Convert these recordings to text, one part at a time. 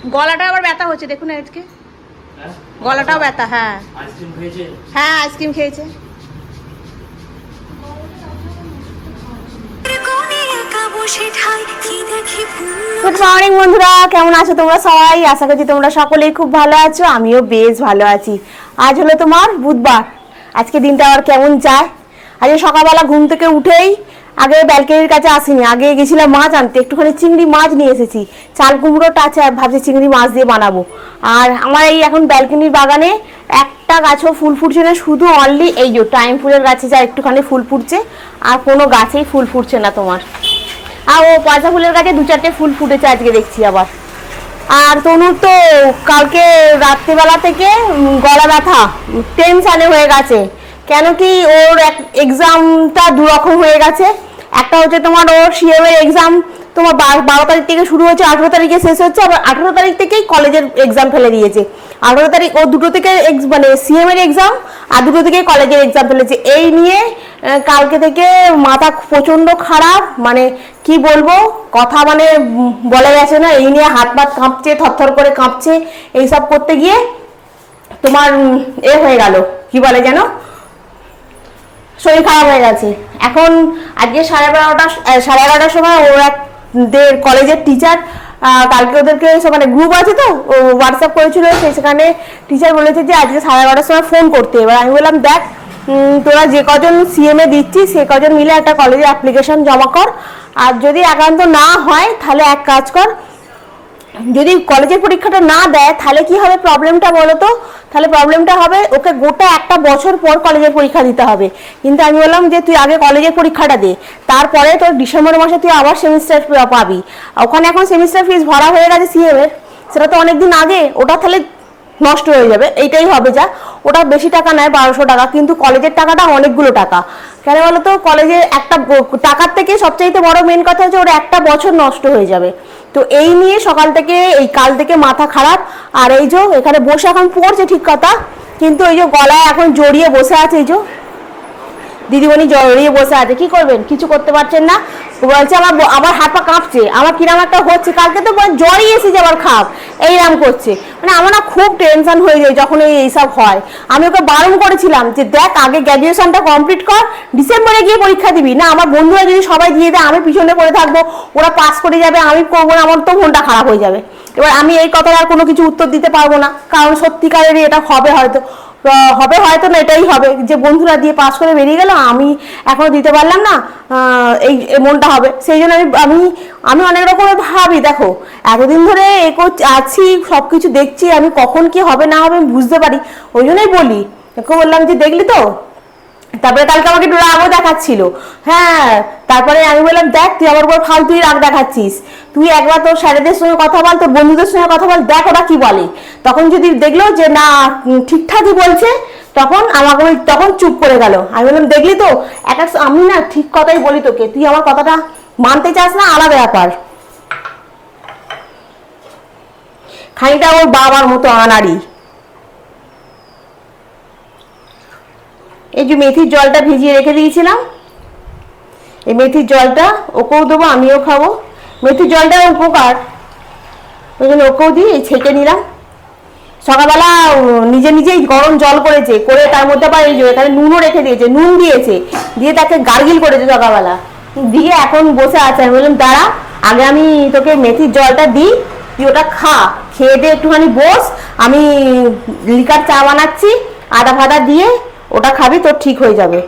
গলাটা আবার ব্যথা হচ্ছে দেখুন আজকে, গলাটাও ব্যথা। হ্যাঁ হ্যাঁ আইসক্রিম খেয়েছে। গুড মর্নিং বন্ধুরা, কেমন আছো তোমরা সবাই? আশা করছি তোমরা সকলেই খুব ভালো আছো, আমিও বেশ ভালো আছি। আজ হলো তোমার বুধবার, আজকে দিনটা আবার কেমন যায়। আজকে সকালবেলা ঘুম থেকে উঠেই আগে ব্যালকনির কাছে আসিনি, আগে গেছিলাম মাছ আনতে, একটুখানি চিংড়ি মাছ নিয়ে এসেছি। চাল কুমড়োটা আছে, ভাবছি চিংড়ি মাছ দিয়ে বানাবো। আর আমার এই এখন ব্যালকনির বাগানে একটা গাছও ফুল ফুটছে না, শুধু অনলি এই যে টাইম ফুলের গাছে যা একটুখানি ফুল ফুটছে, আর কোনো গাছেই ফুল ফুটছে না তোমার। আর ও পয়সা ফুলের গাছে 2-4টে ফুল ফুটেছে আজকে দেখছি আবার। আর তনুর তো কালকে রাত্রিবেলা থেকে গলা ব্যথা, টেনশানে হয়ে গেছে। কেন কি ওর এক্সামটা দুরকম হয়ে গেছে। একটা হচ্ছে তোমার ওর সিএম এর এক্সাম তোমার 12 তারিখ থেকে শুরু হচ্ছে, 18 তারিখে শেষ হচ্ছে। আবার 18 তারিখ থেকেই কলেজের এক্সাম ফেলে দিয়েছে। 18 তারিখ ও দুটো থেকে মানে সিএম এর এক্সাম, আর দুটো থেকে কলেজের এক্সাম ফেলেছে। এই নিয়ে কালকে থেকে মাথা প্রচন্ড খারাপ, মানে কি বলবো, কথা মানে বলা গেছে না। এই নিয়ে হাত পাত কাঁপছে, থরথর করে কাঁপছে। এইসব করতে গিয়ে তোমার হয়ে গেল, কি বলে যেন, শরীর খারাপ হয়ে গেছে। এখন আজকে 11:30টার সময় ওরা কলেজের টিচার, কালকে ওদেরকে মানে গ্রুপ আছে তো, হোয়াটসঅ্যাপ করেছিল, সেখানে টিচার বলেছে যে আজকে 11:30টার সময় ফোন করতে। এবার আমি বললাম দেখ, তোরা যে কজন সিএমএ দিচ্ছিস সে কজন মিলে একটা কলেজে অ্যাপ্লিকেশন জমা কর। আর যদি একান্ত না হয় তাহলে এক কাজ কর, যদি কলেজের পরীক্ষাটা না দেয় তাহলে কি হবে প্রবলেমটা বলো তো? তাহলে প্রবলেমটা হবে ওকে গোটা একটা বছর পর কলেজের পরীক্ষা দিতে হবে। কিন্তু আমি বললাম যে তুই আগে কলেজের পরীক্ষাটা দে, তারপরে তোর ডিসেম্বর মাসে তুই আবার সেমিস্টার পাবি। ওখানে এখন সেমিস্টার ফিস ভরা হয়ে গেছে সিএম এর, সেটা তো অনেকদিন আগে, ওটা তাহলে নষ্ট হয়ে যাবে। এইটাই হবে যা, ওটা বেশি টাকা নেয় 1200 টাকা, কিন্তু কলেজের টাকাটা অনেকগুলো টাকা। কেন বলো তো? কলেজে একটা টাকার থেকে সবচাইতে বড় মেন কথা হচ্ছে ওর একটা বছর নষ্ট হয়ে যাবে। তো এই নিয়ে সকাল থেকে এই কাল থেকে মাথা খারাপ। আর এই যে এখানে বসে এখন পড়ছে ঠিক কথা, কিন্তু এই যে গলায় এখন জড়িয়ে বসে আছে, এই যে দিদিমণি জড়িয়ে বসে আছে। কি করবেন, কিছু করতে পারছেন না। বলছে আমার হাত পা কাঁপছে, আমার কিরম একটা হচ্ছে। কালকে তো জ্বরই এসেছে আবার খাপ, এইরকম করছে। মানে আমার না খুব টেনশন হয়ে যায় যখন এইসব হয়। আমি ওকে বারণ করেছিলাম যে দেখ আগে গ্র্যাজুয়েশনটা কমপ্লিট কর, ডিসেম্বরে গিয়ে পরীক্ষা দিবি না। আমার বন্ধুরা যদি সবাই দিয়ে দেয় আমি পিছনে পড়ে থাকবো, ওরা পাস করে যাবে, আমি করবো না, আমার তো মনটা খারাপ হয়ে যাবে। এবার আমি এই কথার আর কোনো কিছু উত্তর দিতে পারবো না, কারণ সত্যিকারেরই এটা হবে হয়তো না, এটাই হবে যে বন্ধুরা দিয়ে পাস করে বেরিয়ে গেল, আমি এখনো দিতে পারলাম না, এই মনটা হবে। সেই জন্য আমি অনেক রকম ভাবি। দেখো এতদিন ধরে আছি, সবকিছু দেখছি, আমি কখন কি হবে না হবে বুঝতে পারি। ওই জন্যই বলি, তোকে বললাম যে দেখলি তো। তারপরে কালকে আমাকে একটু রাগও দেখাচ্ছিল। হ্যাঁ, তারপরে আমি বললাম দেখ তুই আমার উপর ফালতুই রাগ দেখাচ্ছিস, তুই একবার তোর স্যারেদের সঙ্গে কথা বল, তোর বন্ধুদের সঙ্গে কথা বল, দেখ ওরা কি বলে। তখন যদি দেখলো যে না ঠিকঠাকই বলছে, তখন আমাকে তখন চুপ করে গেল। আমি বললাম দেখলি তো, আমি না ঠিক কথাই বলি তোকে, তুই আমার কথাটা মানতে চাস না আলাদা ব্যাপার। খানিকটা ওর বাবার মতো আনাড়ি। এই যে মেথির জলটা ভিজিয়ে রেখে দিয়েছিলাম, এই মেথির জলটা ওকেও দেবো, আমিও খাবো। মেথির জলটা উপকার, ওই জন্য ওকেও দিয়ে ছেঁকে নিলাম। সকালবেলা নিজেই গরম জল করেছে, করে তার মধ্যে আবার এই যে এখানে নুনও রেখে দিয়েছে, নুন দিয়েছে, দিয়ে তাকে গার্গিল করেছে সকালবেলা, দিয়ে এখন বসে আছে। আমি বললাম দাঁড়া, আগে আমি তোকে মেথির জলটা দিই, তুই ওটা খা, খেয়ে দিয়ে একটুখানি বস, আমি লিকার চা বানাচ্ছি, আদা ফাদা দিয়ে ওটা খাবি, তোর ঠিক হয়ে যাবে।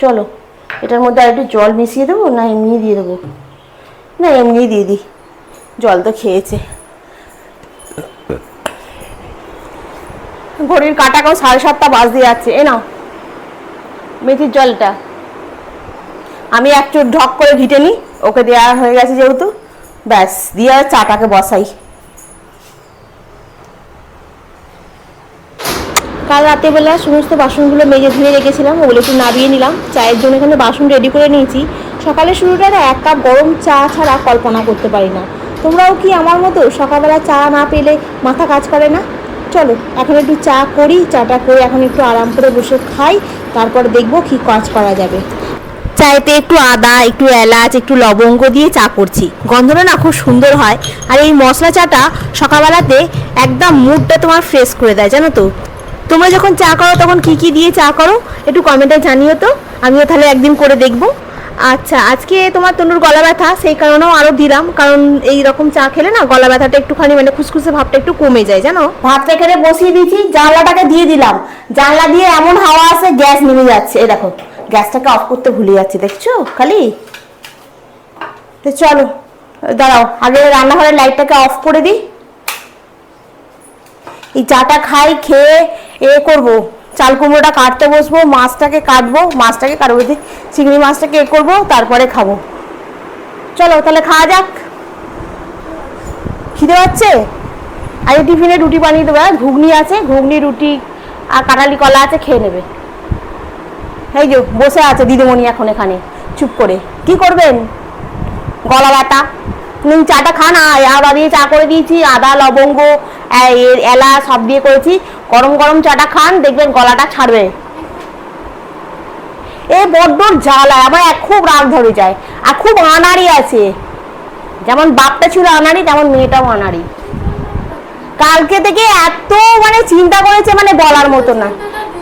চলো এটার মধ্যে আর একটু জল মিশিয়ে দেবো, না এমনি দিয়ে দেবো? না এমনি দিয়ে দিই, জল তো খেয়েছে। ঘড়ির কাঁটাকেও 7:30 বাজতে যাচ্ছে। এ নাও মেথির জলটা, আমি একটু ঢক করে ঘিটে নিই, ওকে দেওয়া হয়ে গেছে যেহেতু, ব্যাস দিয়ে চাটাকে বসাই। কাল রাতেবেলা সমস্ত বাসনগুলো মেজে ধুয়ে রেখেছিলাম, ওগুলো একটু নামিয়ে নিলাম। চায়ের জন্য এখানে বাসন রেডি করে নিয়েছি। সকালের শুরুটা এক কাপ গরম চা ছাড়া কল্পনা করতে পারি না। তোমরাও কি আমার মতো সকালবেলা চা না পেলে মাথা কাজ করে না? চলো এখন একটু চা করি, চাটা করে এখন একটু আরাম করে বসে খাই, তারপর দেখবো কি কাজ করা যাবে। চায়েতে একটু আদা, একটু এলাচ, একটু লবঙ্গ দিয়ে চা করছি। গন্ধটা না খুব সুন্দর হয়। আর এই মশলা চাটা সকালবেলাতে একদম মুডটা তোমার ফ্রেশ করে দেয়, জানো তো। তোমরা যখন চা করো তখন কি কি দিয়ে চা করো একটু কমেন্টে জানিও তো, আমিও তাহলে একদিন করে দেখবো। আচ্ছা, আজকে তোমার তনুর গলা ব্যথা, সেই কারণেও আরও দিলাম, কারণ এই রকম চা খেলে না গলা ব্যথাটা একটুখানি মানে খুসখুসে ভাবটা একটু কমে যায়, জানো। ভাতটা এখানে বসিয়ে দিয়েছি, জানলাটাকে দিয়ে দিলাম, জানলা দিয়ে এমন হাওয়া আসে গ্যাস নেমে যাচ্ছে। এই দেখো, গ্যাসটাকে অফ করতে ভুলে যাচ্ছি, দেখছো খালি। তো চলো দাঁড়াও, আগে রান্নাঘরের লাইটটাকে অফ করে দিই। এই চাটা খাই, খেয়ে করবো, চাল কুমড়োটা কাটতে বসবো, মাছটাকে কাটবো চিংড়ি মাছটাকে করবো, তারপরে খাবো। চলো তাহলে খাওয়া যাক। খিদে পাচ্ছে। আজ টিফিনে রুটি বানিয়ে দেবো, ঘুগনি আছে, ঘুগনি রুটি আর কাঁঠালি কলা আছে, খেয়ে নেবে। এই যে বসে আছে দিদিমণি এখন এখানে চুপ করে। কি করবেন? গলা ব্যথা। চাটা খান। আদা দিয়ে চা করে দিয়েছি, আদা লবঙ্গ এলাচ সব দিয়ে করেছি। গরম গরম চাটা খান, দেখবেন গলাটা ছাড়বে। বড্ড জ্বালায় আমার, খুব রাগ ধরে যায়। আর খুব আনাড়ি আছে, যেমন বাপটা ছিল আনাড়ি তেমন মেয়েটাও আনাড়ি। কালকে থেকে এত মানে চিন্তা করেছে, মানে বলার মতো না।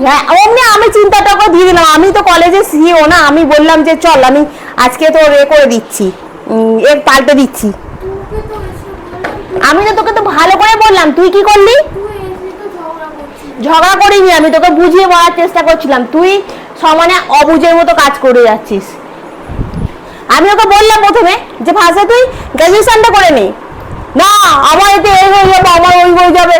হ্যাঁ, অমনি আমি চিন্তাটা দিয়ে দিলাম। আমি তো কলেজে সিও না, আমি বললাম যে চল আমি আজকে তো করে দিচ্ছি, পাল্টে দিচ্ছি। আমি তো তোকে তো ভালো করে বললাম, তুই কি করলি? ঝগড়া করিনি, আমি তোকে বুঝিয়ে বলার চেষ্টা করছিলাম, তুই সমানে অবুঝের মতো কাজ করে যাচ্ছিস। আমি ওকে বললাম প্রথমে যে ভাষা তুই গ্রাজুয়েশনটা করে নে, না আমার এতে এই হয়ে যাবে, আমার ওই হয়ে যাবে।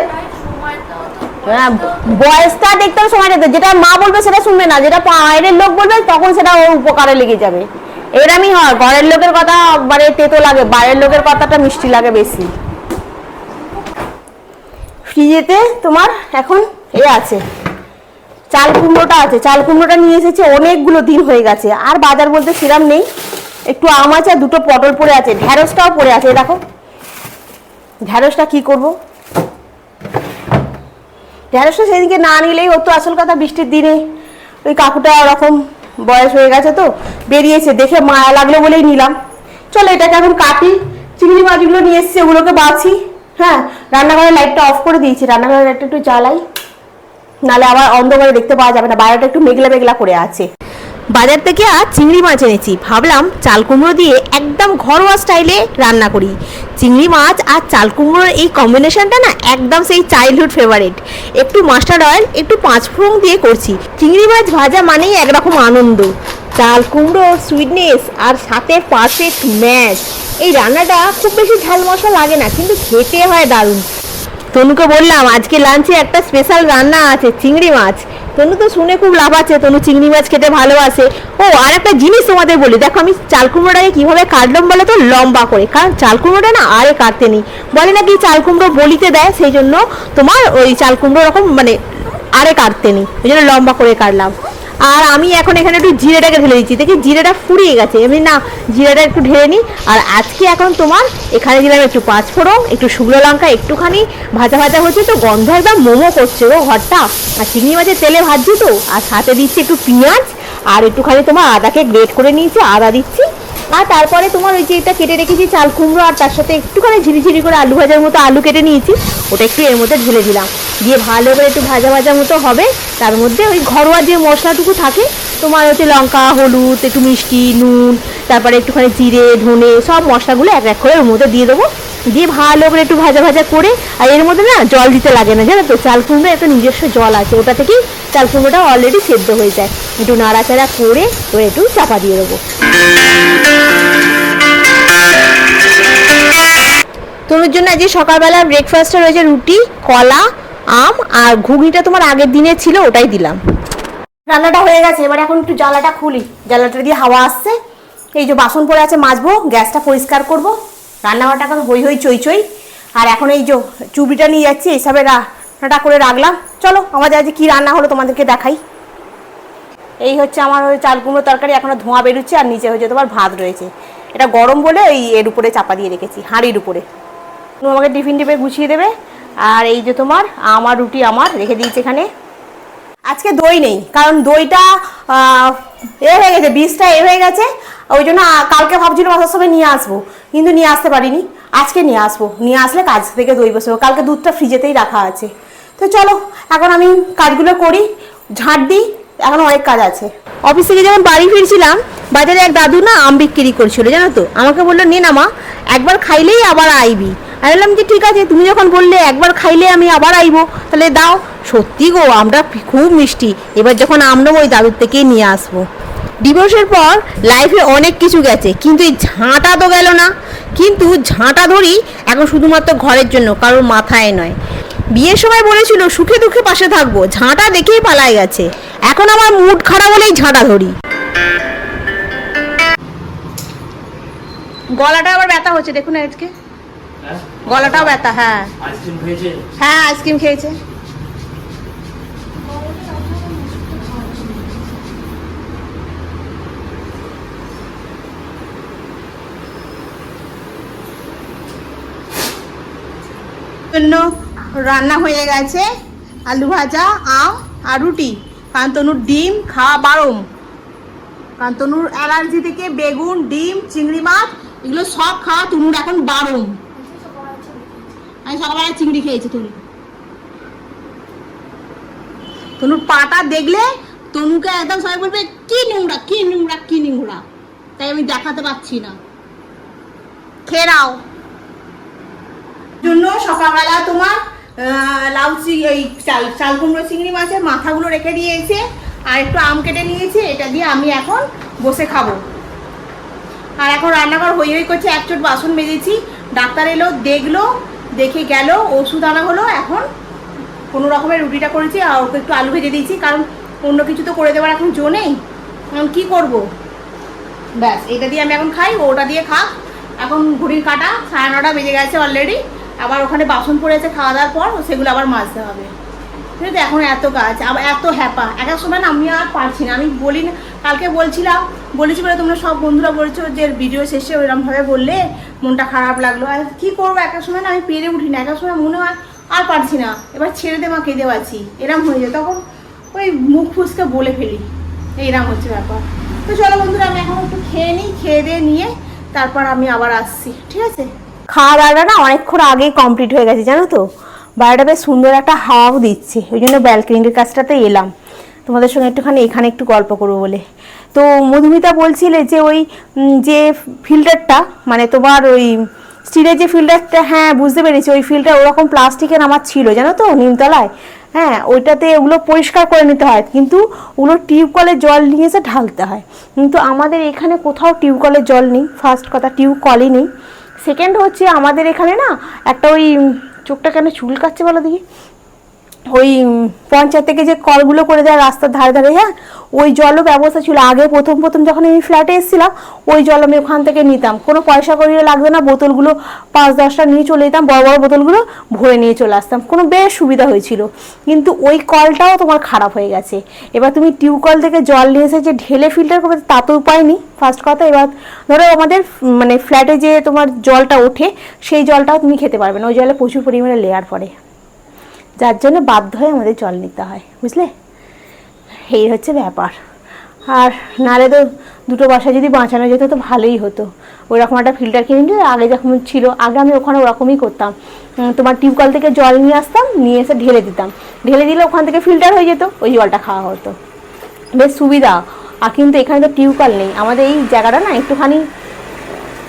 বয়সটা দেখতে হবে, সময় দেখতে, যেটা মা বলবে সেটা শুনবে না, যেটা বাইরের লোক বলবে তখন সেটা ওর উপকারে লেগে যাবে। এরমই হয়, ঘরের লোকের কথা মানে তেতো লাগে, বাইরের লোকের কথাটা মিষ্টি লাগে বেশি। ফ্রিজেতে তোমার এখন আছে চাল কুমড়োটা আছে, চাল কুমড়োটা নিয়ে এসেছে, অনেকগুলো দিন হয়ে গেছে। আর বাজার বলতে সেরাম নেই, একটু আম আছে আর দুটো পটল পড়ে আছে, ঢেঁড়সটাও পড়ে আছে। দেখো ঢেঁড়সটা কি করব, ঢেঁড়সটা সেদিনকে না নিলেই হতো। আসল কথা বৃষ্টির দিনে ওই কাকুটা ওরকম বয়স হয়ে গেছে তো বেরিয়েছে, দেখে মায়া লাগলো বলেই নিলাম। চলো এটাকে এখন কাটি, চিংড়ি মাছগুলো নিয়ে এসেছি ওগুলোকে বাছি। হ্যাঁ, রান্নাঘরের লাইটটা অফ করে দিয়েছি, রান্নাঘরের লাইটটা একটু জ্বালাই, নাহলে আবার অন্ধকারে দেখতে পাওয়া যাবে না, বাইরেটা একটু মেঘলা মেঘলা করে আছে। বাজার থেকে আর চিংড়ি মাছ এনেছি, ভাবলাম চাল কুমড়ো দিয়ে একদম ঘরোয়া স্টাইলে রান্না করি। চিংড়ি মাছ আর চাল কুমড়োর এই কম্বিনেশনটা না একদম সেই চাইল্ডহুড ফেভারিট। একটু মাস্টার্ড অয়েল, একটু পাঁচফোড়ন দিয়ে করছি। চিংড়ি মাছ ভাজা মানেই একরকম আনন্দ, চাল কুমড়োর সুইটনেস আর সাথে পারফেক্ট ম্যাচ। এই রান্নাটা খুব বেশি ঝাল মশলা লাগে না, কিন্তু খেতে হয় দারুণ। তনুকে বললাম আজকে লাঞ্চে একটা স্পেশাল রান্না আছে, চিংড়ি মাছ। তনু তো শুনে খুব লাভ আছে, তনু চিংড়ি মাছ খেতে ভালোবাসে। ও আর একটা জিনিস তোমাদের বলি, দেখো আমি চাল কুমড়োটাকে কীভাবে কাটলাম বলে তো, লম্বা করে, কারণ চাল কুমড়োটা না আরে কাটতে নেই, বলে নাকি চাল কুমড়ো বলিতে দেয়, সেই জন্য তোমার ওই চাল কুমড়ো রকম মানে আরে কাটতে নেই, ওই জন্য লম্বা করে কাটলাম। আর আমি এখন এখানে একটু জিরেটাকে ঢেলে দিচ্ছি, দেখি জিরেটা ফুরিয়ে গেছে, এমনি না জিরেটা একটু ঢেলে নিই। আর আজকে এখন তোমার এখানে দিলাম একটু পাঁচফোড়ন, একটু শুকনো লঙ্কা, একটুখানি ভাজা ভাজা হচ্ছে তো গন্ধ একদম মোমো করছে ও ঘরটা। আর চিংড়ি মাছের তেলে ভাজছি তো, আর সাথে দিচ্ছি একটু পেঁয়াজ আর একটুখানি তোমার আদাকে গ্রেট করে নিয়েছি, আদা দিচ্ছি। আর তারপরে তোমার ওই যে এটা কেটে রেখেছি চাল কুমড়ো, আর তার সাথে একটুখানি ঝিরিঝিরি করে আলু ভাজার মতো আলু কেটে নিয়েছি, ওটা একটু এর মধ্যে ঢেলে দিলাম, দিয়ে ভালো করে একটু ভাজা ভাজা মতো হবে। তার মধ্যে ওই ঘরোয়া যে মশলাটুকু থাকে তোমার হচ্ছে লঙ্কা, হলুদ, একটু মিষ্টি, নুন, তারপরে একটুখানি জিরে, ধনে, সব মশলাগুলো এক এক করে ওর মধ্যে দিয়ে দেবো, দিয়ে ভালো করে একটু ভাজা ভাজা করে। আর এর মধ্যে না জল দিতে লাগে না, জানো তো, চাল কুমড়ো একটা নিজস্ব জল আছে, ওটা থেকেই চাল কুমড়োটা অলরেডি সেদ্ধ হয়ে যায়। একটু নাড়াচাড়া করে ওর একটু চাপা দিয়ে দেবো। তনুর জন্য আজকে সকালবেলা ব্রেকফাস্টে রয়েছে রুটি, কলা, আম, আর ঘুগনিটা তোমার আগের দিনে ছিল ওটাই দিলাম। রান্নাটা হয়ে গেছে, এবার এখন একটু জ্বালাটা খুলি, জ্বালাটা দিয়ে হাওয়া আসছে। এই যে বাসন পড়ে আছে মাজবো, গ্যাসটা পরিষ্কার করব, রান্নাঘরটা এখন হই হই চই চই। আর এখন এই যে চুবড়িটা নিয়ে যাচ্ছি, এইসবে রান্নাটা করে রাখলাম। চলো আমাদের আজকে কী রান্না হলো তোমাদেরকে দেখাই। এই হচ্ছে আমার ওই চাল কুমড়ো তরকারি, এখনো ধোঁয়া বেরোচ্ছে, আর নিচে হচ্ছে তোমার ভাত রয়েছে, এটা গরম বলে এই এর উপরে চাপা দিয়ে রেখেছি, হাঁড়ির উপরে। আমাকে টিফিন টিপে গুছিয়ে দেবে। আর এই যে তোমার আমার রুটি আমার রেখে দিয়েছি এখানে। আজকে দই নেই, কারণ দইটা হয়ে গেছে, বীজটা হয়ে গেছে। ওই জন্য কালকে ভাবছিলাম আসার সময় নিয়ে আসবো, কিন্তু নিয়ে আসতে পারিনি। আজকে নিয়ে আসবো, নিয়ে আসলে কাজ থেকে দই বসবো। কালকে দুধটা ফ্রিজেতেই রাখা আছে। তো চলো এখন আমি কাজগুলো করি, ঝাঁট দিই, এখন অনেক কাজ আছে। অফিস থেকে যখন বাড়ি ফিরছিলাম, বাজারে এক দাদু না আম বিক্রি করছিল, জানো তো। আমাকে বললো, নে না মা, একবার খাইলেই আবার আইবি। আমি বললাম যে ঠিক আছে, তুমি যখন বললে একবার খাইলে আমি আবার আইবো, তাহলে দাও। সত্যি গো, আমটা খুব মিষ্টি। এবার যখন আম নেবো ওই দাদুর থেকেই নিয়ে আসবো। ডিভোর্সের পর লাইফে অনেক কিছু গেছে, কিন্তু এই ঝাঁটা তো গেল না। কিন্তু ঝাঁটা ধরি এখন শুধুমাত্র ঘরের জন্য, কারোর মাথায় নয়। বিয়ের সময় বলেছিল সুখে দুঃখে পাশে থাকবো, ঝাঁটা দেখেই পালাই গেছে। এখন আমার মুড খারাপ হলেই ঝাঁটা ধরি। গলাটা আবার ব্যথা হচ্ছে, দেখুন আজকে গলাটাও ব্যথা। হ্যাঁ হ্যাঁ, আইসক্রিম খেয়েছে। জন্য রান্না হয়ে গেছে, আলু ভাজা, আম আর রুটি। কান্তনুর ডিম খাওয়া বারণ, কান্তনুর অ্যালার্জি থেকে বেগুন, ডিম, চিংড়ি মাছ এগুলো সব খাওয়া তনুর এখন বারণ। আমি সকালবেলা চিংড়ি খেয়েছি। তনুর পাটা দেখলে তনুকে একদম সবাই বলবে কি নোংরা, কি নোংরা, কি নোংরা। তাই আমি দেখাতে পাচ্ছি না। খেয়ে নাও। জন্য সকালবেলা তোমার লাউ এই চাল কুমড়ো চিংড়ি মাছের মাথাগুলো রেখে দিয়েছে, আর একটু আম কেটে নিয়েছে। এটা দিয়ে আমি এখন বসে খাবো। আর এখন রান্নাঘর হই হই করছে, এক চোট বাসন মেজেছি। ডাক্তার এলো, দেখলো, দেখে গেল, ওষুধ আনা হলো। এখন কোনো রকমের রুটিটা করেছি, আর ওকে একটু আলু ভেজে দিয়েছি, কারণ অন্য কিছু তো করে দেওয়ার এখন জো নেই। এখন কী করবো, ব্যাস এটা দিয়ে আমি এখন খাই, ওটা দিয়ে খা। এখন ঘড়ির কাটা 9:30 বেজে গেছে অলরেডি। আবার ওখানে বাসন পড়েছে খাওয়া দাওয়ার পর, সেগুলো আবার মাজতে হবে। ঠিক আছে, এখন এত কাজ, আবার এত হ্যাপা। এক এক সময় না আমি আর পারছি না। আমি বলি না, কালকে বলেছি বলে তোমরা সব বন্ধুরা বলছো যে ভিডিও শেষে ওইরকমভাবে বললে মনটা খারাপ লাগলো। আর কী করবো, এক এক সময় না আমি পেরে উঠি না। এক এক সময় মনে হয় আর পারছি না, এবার ছেড়ে দে মা, কেঁদে পাচ্ছি, এরম হয়ে যায়। তখন ওই মুখ ফুসকে বলে ফেলি, এইরকম হচ্ছে ব্যাপার। তো চলো বন্ধুরা, আমি এখন একটু খেয়ে নিই, খেয়ে দিয়ে নিয়ে তারপর আমি আবার আসছি, ঠিক আছে। খাওয়া দাওয়াটা না অনেকক্ষণ আগেই কমপ্লিট হয়ে গেছে, জানো তো। বাইরেটা বেশ সুন্দর একটা হাওয়াও দিচ্ছে, ওই জন্য ব্যালকনির কাছটাতে এলাম তোমাদের সঙ্গে একটুখানি এখানে একটু গল্প করবো বলে। তো মধুমিতা বলছিলে যে ওই যে ফিল্টারটা, মানে তোমার ওই স্টিলের যে ফিল্টারটা, হ্যাঁ বুঝতে পেরেছি। ওই ফিল্টার ওরকম প্লাস্টিকের আমার ছিল, জানো তো, নিমতলায়। হ্যাঁ, ওইটাতে ওগুলো পরিষ্কার করে নিতে হয়, কিন্তু ওগুলো টিউবকলের জল নিয়ে এসে ঢালতে হয়। কিন্তু আমাদের এখানে কোথাও টিউবকলের জল নেই। ফার্স্ট কথা, টিউবকলই নেই। সেকেন্ড হচ্ছে আমাদের এখানে না একটা ওই চোখটা কেন চুলকাচ্ছে বলো দেখি, ওই পঞ্চায়েত থেকে যে কলগুলো করে দেয় রাস্তার ধারে ধারে, হ্যাঁ, ওই জলও ব্যবস্থা ছিল আগে। প্রথম যখন আমি ফ্ল্যাটে এসেছিলাম, ওই জল আমি ওখান থেকে নিতাম, কোনো পয়সা করিয়ে লাগতো না। বোতলগুলো 5-10টা নিয়ে চলে যেতাম, বড় বড় বোতলগুলো ভরে নিয়ে চলে আসতাম, কোনো বেশ সুবিধা হয়েছিল। কিন্তু ওই কলটাও তোমার খারাপ হয়ে গেছে। এবার তুমি টিউবকল থেকে জল নিয়ে এসে যে ঢেলে ফিল্টার করবে, তা তো উপায় নেই, ফার্স্ট কথা। এবার ধরো আমাদের মানে ফ্ল্যাটে যে তোমার জলটা ওঠে, সেই জলটাও তুমি খেতে পারবে না, ওই জলে প্রচুর পরিমাণে লেয়ার পড়ে, যার জন্য বাধ্য হয়ে আমাদের জল নিতে হয়, বুঝলে। এই হচ্ছে ব্যাপার। আর নাহলে তো দুটো বাসা যদি বাঁচানো যেত তো ভালোই হতো। ওইরকম একটা ফিল্টার কিনে নিলে, আগে যখন ছিল, আগে আমি ওখানে ওরকমই করতাম। তোমার টিউবকল থেকে জল নিয়ে আসতাম, নিয়ে এসে ঢেলে দিতাম, ঢেলে দিলে ওখান থেকে ফিল্টার হয়ে যেত, ওই জলটা খাওয়া হতো, বেশ সুবিধা। আর কিন্তু এখানে তো টিউবকল নেই। আমাদের এই জায়গাটা না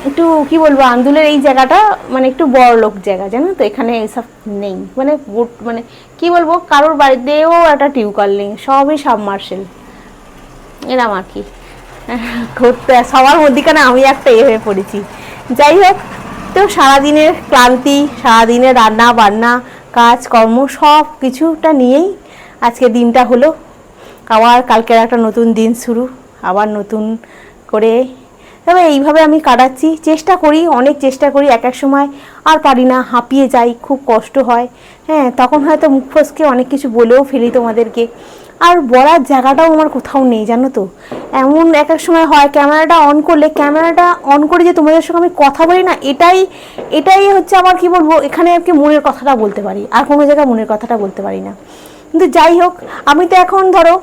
একটু কি বলবো, আন্দুলের এই জায়গাটা মানে একটু বড় লোক জায়গা, জানো তো। এখানে এইসব নেই, মানে কি বলবো, কারোর বাড়িতেও একটা টিউবকল নেই, সবই সাবমার্সেল, এরম আর কি। ঘুরতে সবার মধ্যিখানে আমি একটা হয়ে পড়েছি। যাই হোক, তো সারাদিনের ক্লান্তি, সারাদিনের রান্না বান্না কাজকর্ম সব কিছুটা নিয়েই আজকে দিনটা হলো। আবার কালকের একটা নতুন দিন শুরু, আবার নতুন করে। তবে এইভাবে আমি কাটাচ্ছি, অনেক চেষ্টা করি। এক এক সময় আর পারি না, হাঁপিয়ে যাই, খুব কষ্ট হয়। হ্যাঁ, তখন হয়তো মুখ ফসকে অনেক কিছু বলেও ফেলি তোমাদেরকে। আর বলার জায়গাটাও আমার কোথাও নেই, জানো তো। এমন এক এক সময় হয়, ক্যামেরাটা অন করে যে তোমাদের সঙ্গে আমি কথা বলি না, এটাই হচ্ছে আমার কি বলবো, এখানে আর কি মনের কথাটা বলতে পারি, আর কোনো জায়গায় মনের কথাটা বলতে পারি না। কিন্তু যাই হোক, আমি তো এখন ধরো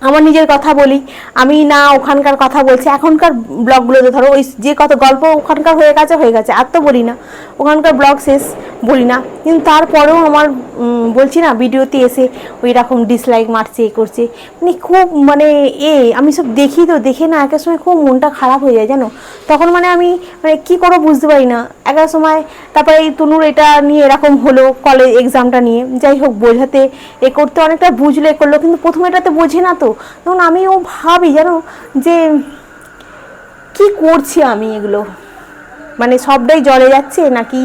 আমার নিজের কথা বলি, আমি না ওখানকার কথা বলছি। এখনকার ব্লগগুলোতে ধরো ওই যে কত গল্প ওখানকার হয়ে গেছে, আর তো বলি না, ওখানকার ব্লগ শেষ, বলি না। কিন্তু তারপরেও আমার বলছি না, ভিডিওতে এসে ওই রকম ডিসলাইক মারছে, এ করছে, মানে খুব মানে আমি সব দেখি, তো দেখে না একের সময় খুব মনটা খারাপ হয়ে যায় জানো। তখন মানে আমি মানে কী করবো বুঝতে পারি না একের সময়। তারপরে এই তনুর এটা নিয়ে এরকম হলো, কলেজ এক্সামটা নিয়ে, যাই হোক বোঝাতে এ করতে অনেকটা বুঝলে করলো, কিন্তু প্রথমে এটাতে বোঝে না তো। তখন আমিও ভাবি জানো যে কি করছি আমি, এগুলো মানে সবটাই জলে যাচ্ছে নাকি,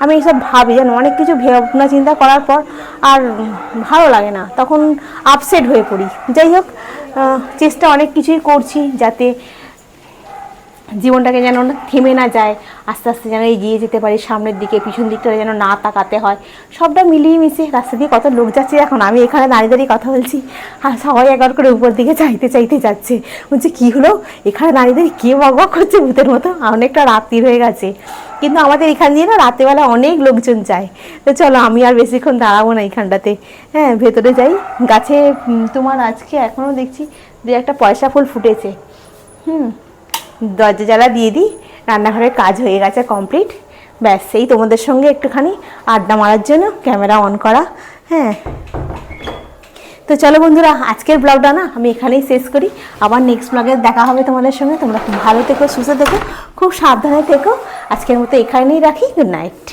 আমি এইসব ভাবি জানো। অনেক কিছু ভাবনা চিন্তা করার পর আর ভালো লাগে না, তখন আপসেট হয়ে পড়ি। যাই হোক, চেষ্টা অনেক কিছুই করছি যাতে জীবনটাকে যেন থেমে না যায়, আস্তে আস্তে যেন এগিয়ে যেতে পারি সামনের দিকে, পিছন দিকটা যেন না তাকাতে হয়। সবটা মিলিয়ে মিশিয়ে রাস্তা দিয়ে কত লোক যাচ্ছে, এখন আমি এখানে দাঁড়িয়ে দাঁড়িয়ে কথা বলছি, আর সবাই একবার করে উপর দিকে চাইতে চাইতে যাচ্ছে, বলছে কী হলো এখানে দাঁড়িয়ে দাঁড়িয়ে কে বক বক করছে ভূতের মতো। অনেকটা রাত্রির হয়ে গেছে, কিন্তু আমাদের এখান দিয়ে না রাত্রেবেলা অনেক লোকজন যায়। তো চলো আমি আর বেশিক্ষণ দাঁড়াবো না এইখানটাতে, হ্যাঁ ভেতরে যাই। গাছে তোমার আজকে এখনও দেখছি দু একটা পয়সা ফুল ফুটেছে। দরজা জ্বালা দিয়ে দিই, রান্নাঘরের কাজ হয়ে গেছে কমপ্লিট। ব্যাস সেই তোমাদের সঙ্গে একটুখানি আড্ডা মারার জন্য ক্যামেরা অন করা। হ্যাঁ, তো চলো বন্ধুরা, আজকের ব্লগটা না আমি এখানেই শেষ করি। আবার নেক্সট ব্লগে দেখা হবে তোমাদের সঙ্গে। তোমরা খুব ভালো থেকো, সুস্থ থেকো, খুব সাবধানে থেকো। আজকের মতো এখানেই রাখি। Good night.